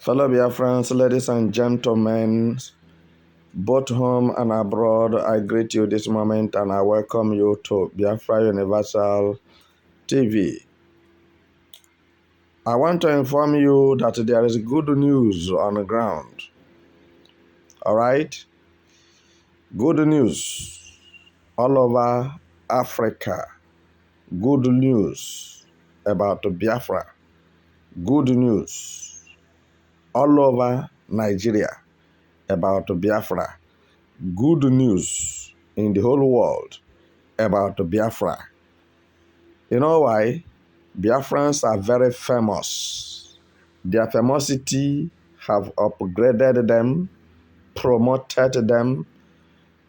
Fellow Biafrans, ladies and gentlemen, both home and abroad, I greet you this moment and I welcome you to Biafra Universal TV. I want to inform you that there is good news on the ground. All right? Good news all over Africa. Good news about Biafra. Good news all over Nigeria about Biafra. Good news in the whole world about Biafra. You know why? Biafrans are very famous. Their famosity have upgraded them, promoted them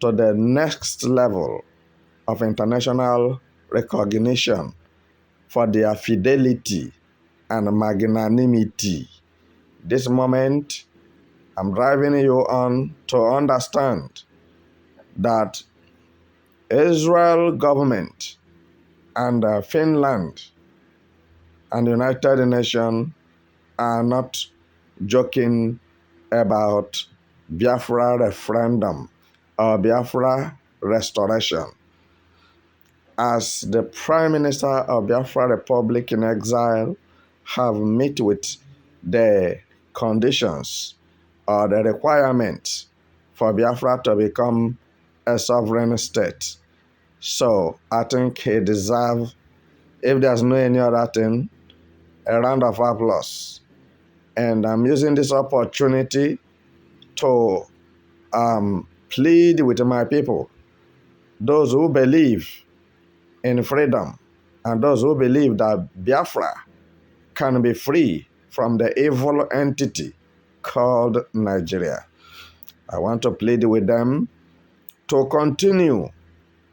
to the next level of international recognition for their fidelity and magnanimity. This moment, I'm driving you on to understand that Israel government and Finland and the United Nations are not joking about Biafra referendum or Biafra restoration. As the Prime Minister of Biafra Republic in exile have met with the conditions or the requirements for Biafra to become a sovereign state. So I think he deserves, if there's no any other thing, a round of applause. And I'm using this opportunity to plead with my people, those who believe in freedom and those who believe that Biafra can be free from the evil entity called Nigeria. I want to plead with them to continue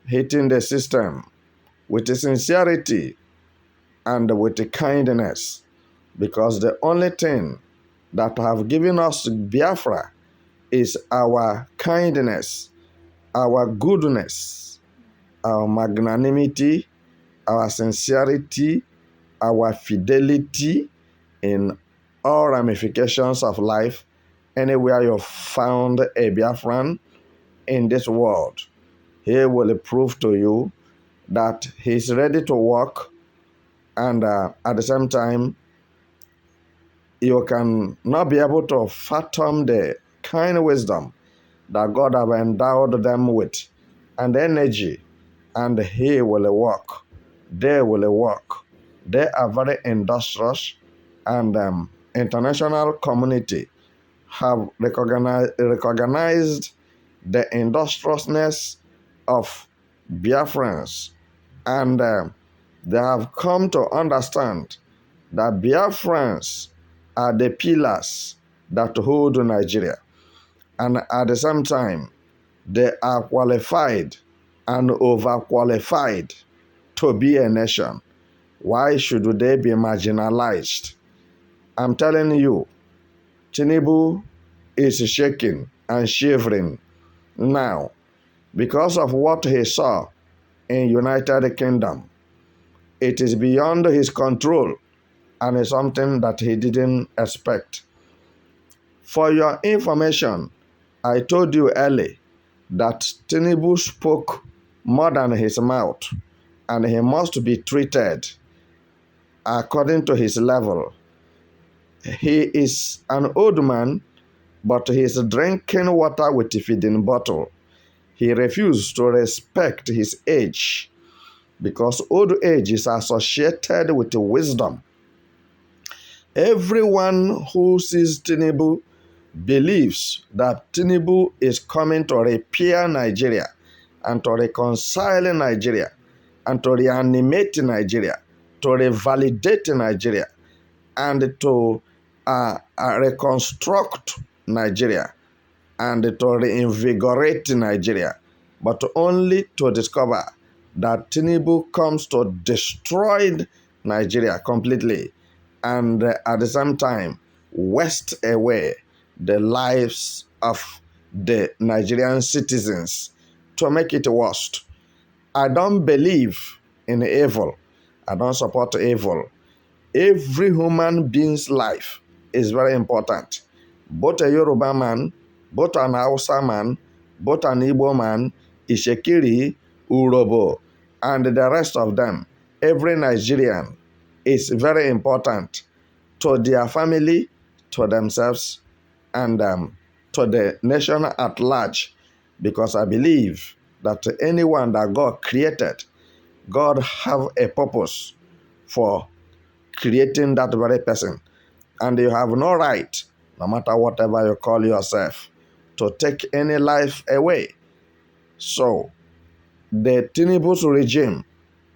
hitting the system with sincerity and with kindness, because the only thing that have given us Biafra is our kindness, our goodness, our magnanimity, our sincerity, our fidelity in all ramifications of life. Anywhere you found a Biafran in this world, he will prove to you that he's ready to work, and at the same time, you can not be able to fathom the kind of wisdom that God have endowed them with and energy, and he will work. They will work. They are very industrious, and international community have recognized the industriousness of Biafrans, and they have come to understand that Biafrans are the pillars that hold Nigeria. And at the same time, they are qualified and overqualified to be a nation. Why should they be marginalized? I'm telling you, Tinubu is shaking and shivering now because of what he saw in United Kingdom. It is beyond his control and is something that he didn't expect. For your information, I told you early that Tinubu spoke more than his mouth, and he must be treated according to his level. He is an old man, but he is drinking water with a feeding bottle. He refused to respect his age because old age is associated with wisdom. Everyone who sees Tinubu believes that Tinubu is coming to repair Nigeria and to reconcile Nigeria and to reanimate Nigeria, to revalidate Nigeria, and to reconstruct Nigeria and to reinvigorate Nigeria, but only to discover that Tinubu comes to destroy Nigeria completely and at the same time waste away the lives of the Nigerian citizens to make it worse. I don't believe in evil. I don't support evil. Every human being's life is very important. Both a Yoruba man, both an Hausa man, both an Igbo man, Ishekiri, Urobo, and the rest of them, every Nigerian is very important to their family, to themselves, and to the nation at large. Because I believe that anyone that God created, God have a purpose for creating that very person. And you have no right, no matter whatever you call yourself, to take any life away. So, the Tinubu's regime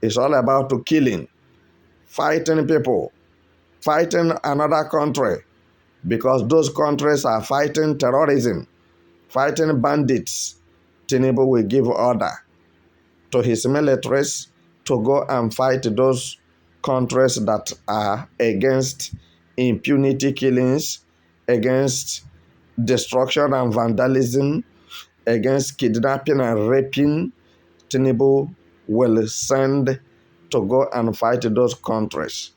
is all about killing, fighting people, fighting another country, because those countries are fighting terrorism, fighting bandits. Tinubu will give order to his militaries to go and fight those countries that are against impunity killings, against destruction and vandalism, against kidnapping and raping. Tinubu will send to go and fight those countries.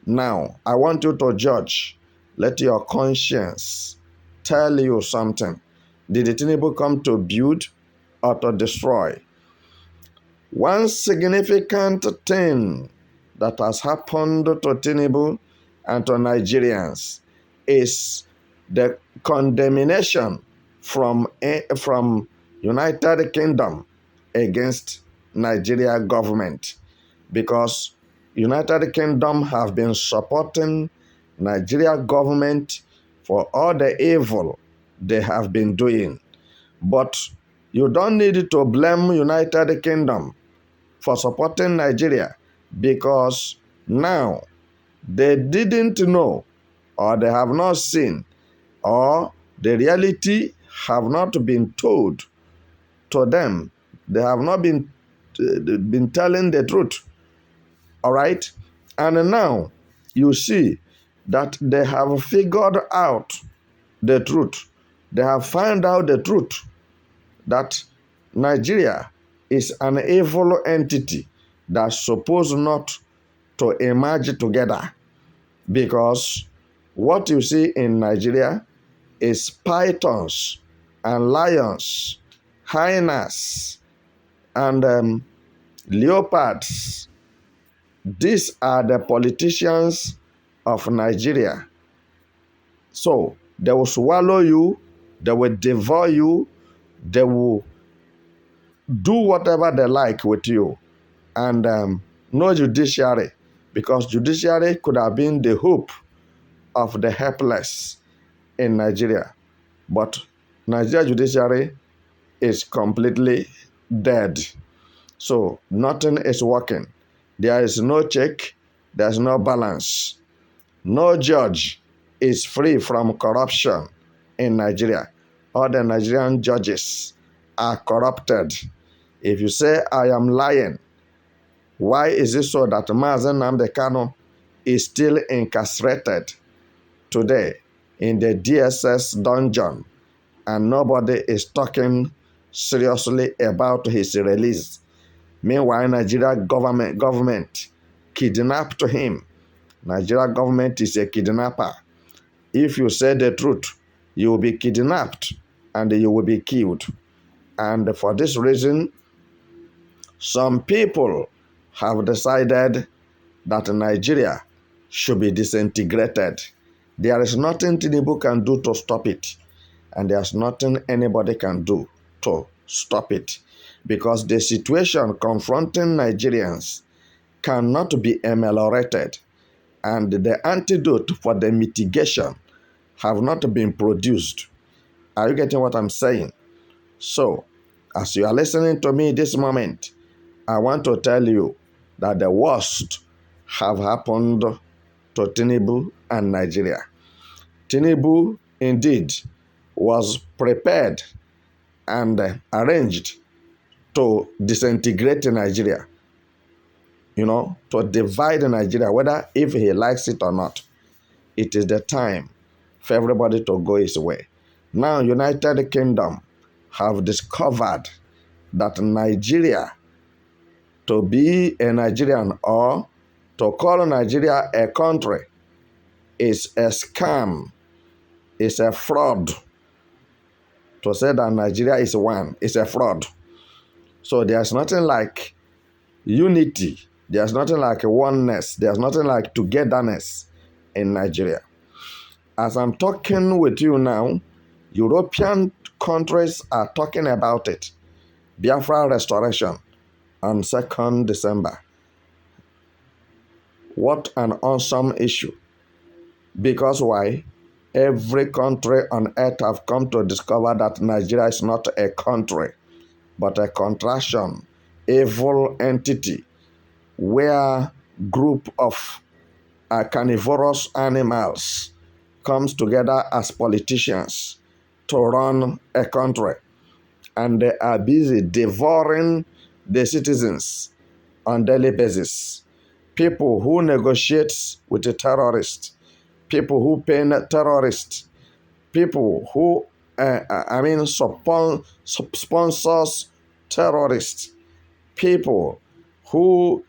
Now, I want you to judge. Let your conscience tell you something. Did Tinubu come to build or to destroy? One significant thing that has happened to Tinubu and to Nigerians is the condemnation from United Kingdom against Nigeria government, because United Kingdom have been supporting Nigeria government for all the evil they have been doing. But you don't need to blame United Kingdom for supporting Nigeria, because now they didn't know, or they have not seen, or the reality have not been told to them. They have not been telling the truth. All right? And now you see that they have figured out the truth. They have found out the truth that Nigeria is an evil entity that's supposed not to emerge together, because what you see in Nigeria is pythons and lions, hyenas, and leopards. These are the politicians of Nigeria. So they will swallow you, they will devour you, they will do whatever they like with you. And no judiciary, because judiciary could have been the hope of the helpless in Nigeria. But Nigeria judiciary is completely dead. So nothing is working. There is no check, there is no balance. No judge is free from corruption in Nigeria. All the Nigerian judges are corrupted. If you say, I am lying, why is it so that Mazen Nnamdi Kanu is still incarcerated today in the DSS dungeon, and nobody is talking seriously about his release? Meanwhile, Nigeria government kidnapped him. Nigeria government is a kidnapper. If you say the truth, you will be kidnapped and you will be killed. And for this reason, some people have decided that Nigeria should be disintegrated. There is nothing Tinubu can do to stop it, and there's nothing anybody can do to stop it, because the situation confronting Nigerians cannot be ameliorated, and the antidote for the mitigation have not been produced. Are you getting what I'm saying? So, as you are listening to me this moment, I want to tell you that the worst have happened to Tinubu and Nigeria. Tinubu, indeed, was prepared and arranged to disintegrate Nigeria, to divide Nigeria, whether if he likes it or not. It is the time for everybody to go his way. Now, United Kingdom have discovered that Nigeria, to be a Nigerian or to call Nigeria a country, It's a scam. It's a fraud. To say that Nigeria is one is a fraud. So there's nothing like unity. There's nothing like oneness. There's nothing like togetherness in Nigeria. As I'm talking with you now, European countries are talking about it. Biafra restoration on 2nd December. What an awesome issue. Because why? Every country on earth have come to discover that Nigeria is not a country, but a contraction, evil entity, where group of carnivorous animals comes together as politicians to run a country, and they are busy devouring the citizens on daily basis. People who negotiate with the terrorists, people who pay terrorists, people who sponsors terrorists, people who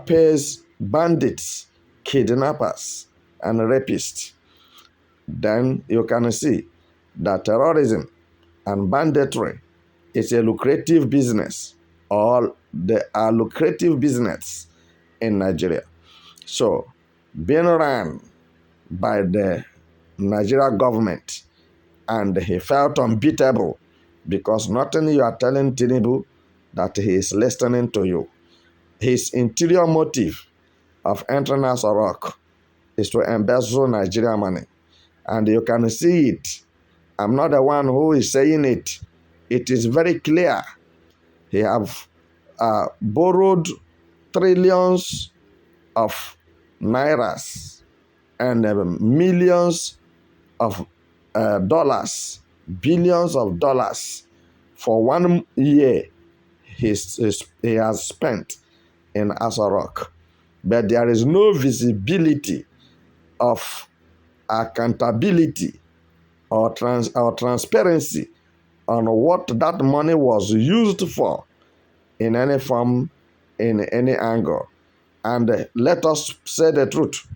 pays bandits, kidnappers, and rapists. Then you can see that terrorism and banditry is a lucrative business, or they are lucrative business in Nigeria. So, being run by the Nigeria government, and he felt unbeatable because nothing you are telling Tinubu that he is listening to you. His interior motive of entering Aso Rock is to embezzle Nigeria money. And you can see it. I'm not the one who is saying it. It is very clear. He have borrowed trillions of nairas and millions of dollars, billions of dollars for 1 year he has spent in Aso Rock. But there is no visibility of accountability or transparency on what that money was used for in any form, in any angle. And let us say the truth.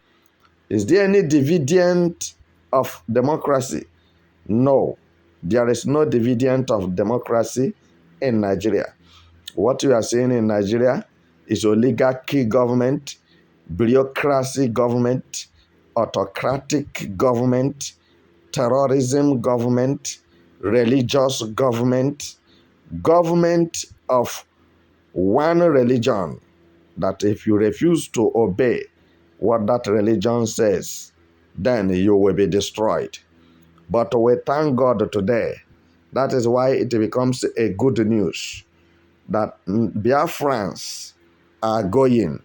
Is there any dividend of democracy? No. There is no dividend of democracy in Nigeria. What you are seeing in Nigeria is oligarchy government, bureaucracy government, autocratic government, terrorism government, religious government, government of one religion, that if you refuse to obey what that religion says, then you will be destroyed. But we thank God today. That is why it becomes a good news that Biafrans are going,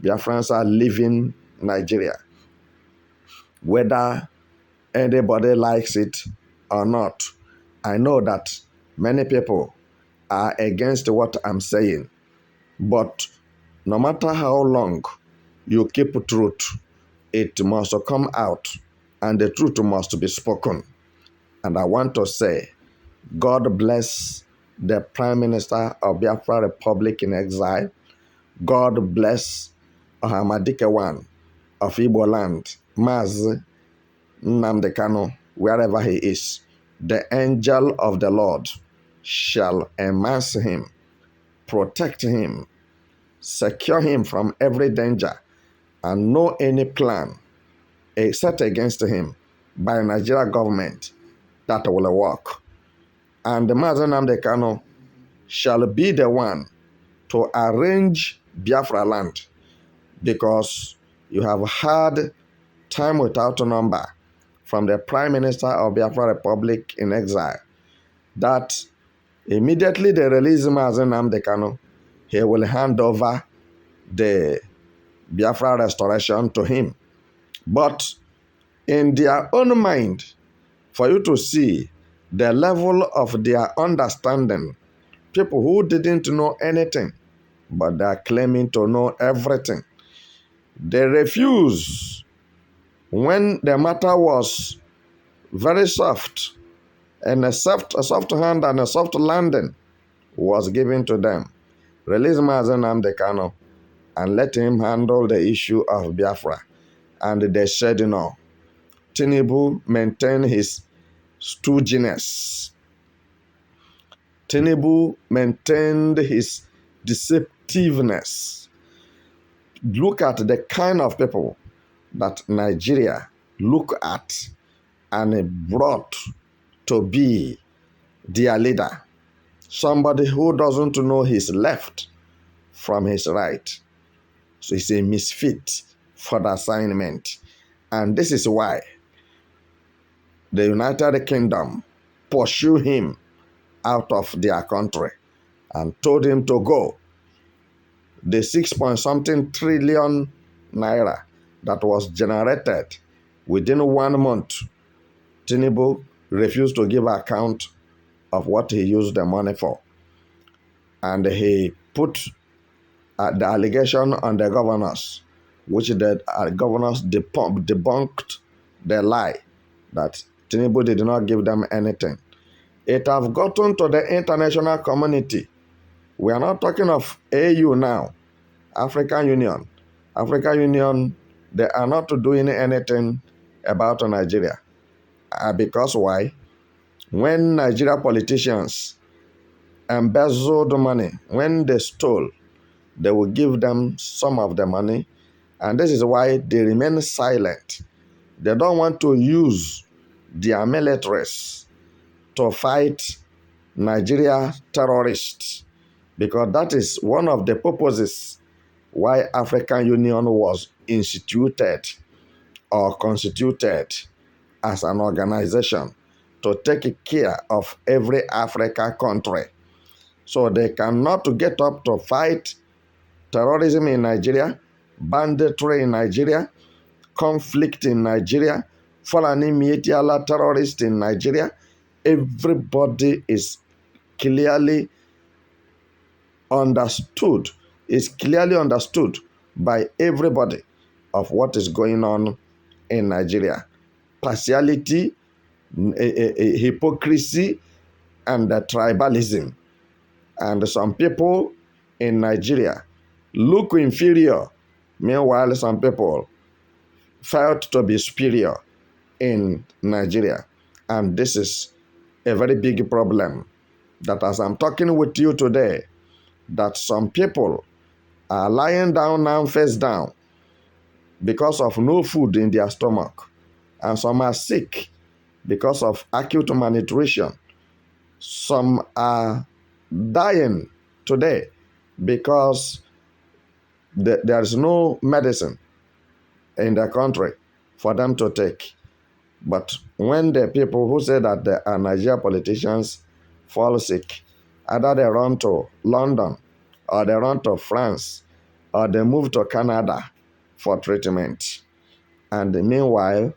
Biafrans are leaving Nigeria. Whether anybody likes it or not, I know that many people are against what I'm saying. But no matter how long you keep truth, it must come out and the truth must be spoken. And I want to say, God bless the Prime Minister of Biafra Republic in exile. God bless Ohamadikewan of Igbo land, Mazi Nnamdi Kanu, wherever he is. The angel of the Lord shall amass him, protect him, secure him from every danger, and no any plan set against him by the Nigeria government that will work. And the Mazi Nnamdi Kanu shall be the one to arrange Biafra land, because you have had time without number from the Prime Minister of Biafra Republic in exile that immediately they release Mazi Nnamdi Kanu, he will hand over the Biafra restoration to him. But in their own mind, for you to see the level of their understanding, people who didn't know anything, but they are claiming to know everything. They refuse when the matter was very soft, and a soft hand and a soft landing was given to them. Release Mazi Nnamdi Kanu and let him handle the issue of Biafra. And they said no. Tinubu maintained his stooginess. Tinubu maintained his deceptiveness. Look at the kind of people that Nigeria look at and brought to be their leader. Somebody who doesn't know his left from his right. So he's a misfit for the assignment. And this is why the United Kingdom pursued him out of their country and told him to go. The 6-point-something trillion naira that was generated within 1 month, Tinubu refused to give account of what he used the money for. And he put the allegation on the governors, which the governors debunked the lie that Tinubu did not give them anything. It have gotten to the international community. We are not talking of AU now, African Union. African Union, they are not doing anything about Nigeria. Because why? When Nigeria politicians embezzled money, when they stole, they will give them some of the money. And this is why they remain silent. They don't want to use their militaries to fight Nigeria terrorists, because that is one of the purposes why African Union was instituted or constituted as an organization, to take care of every African country. So they cannot get up to fight terrorism in Nigeria, banditry in Nigeria, conflict in Nigeria, Fulani Mietiala terrorists in Nigeria. Everybody is clearly understood, by everybody of what is going on in Nigeria. Partiality, hypocrisy, and tribalism. And some people in Nigeria look inferior. Meanwhile, some people felt to be superior in Nigeria. And this is a very big problem, that as I'm talking with you today, that some people are lying down now face down because of no food in their stomach. And some are sick because of acute malnutrition. Some are dying today because there is no medicine in the country for them to take. But when the people who say that they are Nigerian politicians fall sick, either they run to London, or they run to France, or they move to Canada for treatment. And meanwhile,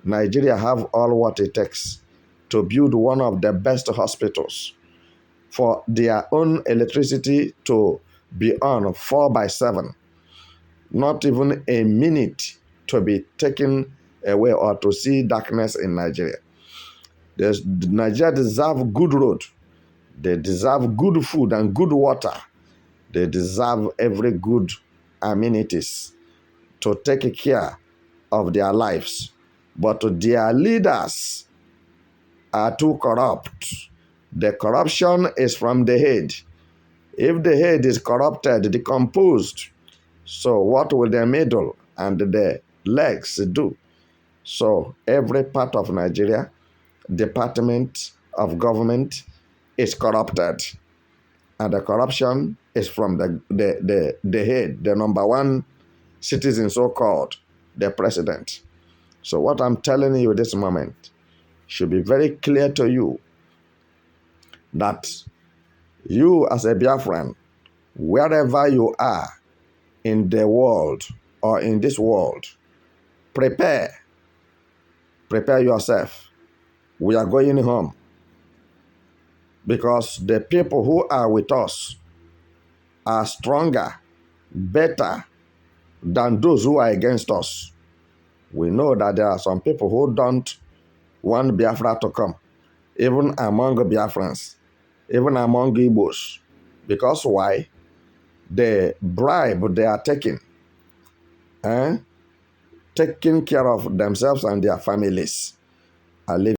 Nigeria have all what it takes to build one of the best hospitals, for their own electricity to be on 4/7. Not even a minute to be taken away or to see darkness in Nigeria. Nigeria deserve good road. They deserve good food and good water. They deserve every good amenities to take care of their lives. But their leaders are too corrupt. The corruption is from the head. If the head is corrupted, decomposed, so what will the middle and the legs do? So every part of Nigeria, department of government is corrupted. And the corruption is from the head, the number one citizen, so-called, the president. So what I'm telling you this moment should be very clear to you, that you as a Biafran, wherever you are in the world or in this world, prepare yourself. We are going home, because the people who are with us are stronger, better than those who are against us. We know that there are some people who don't want Biafra to come, even among Biafrans, even among Igbos. Because why? The bribe they are taking taking care of themselves and their families. I leave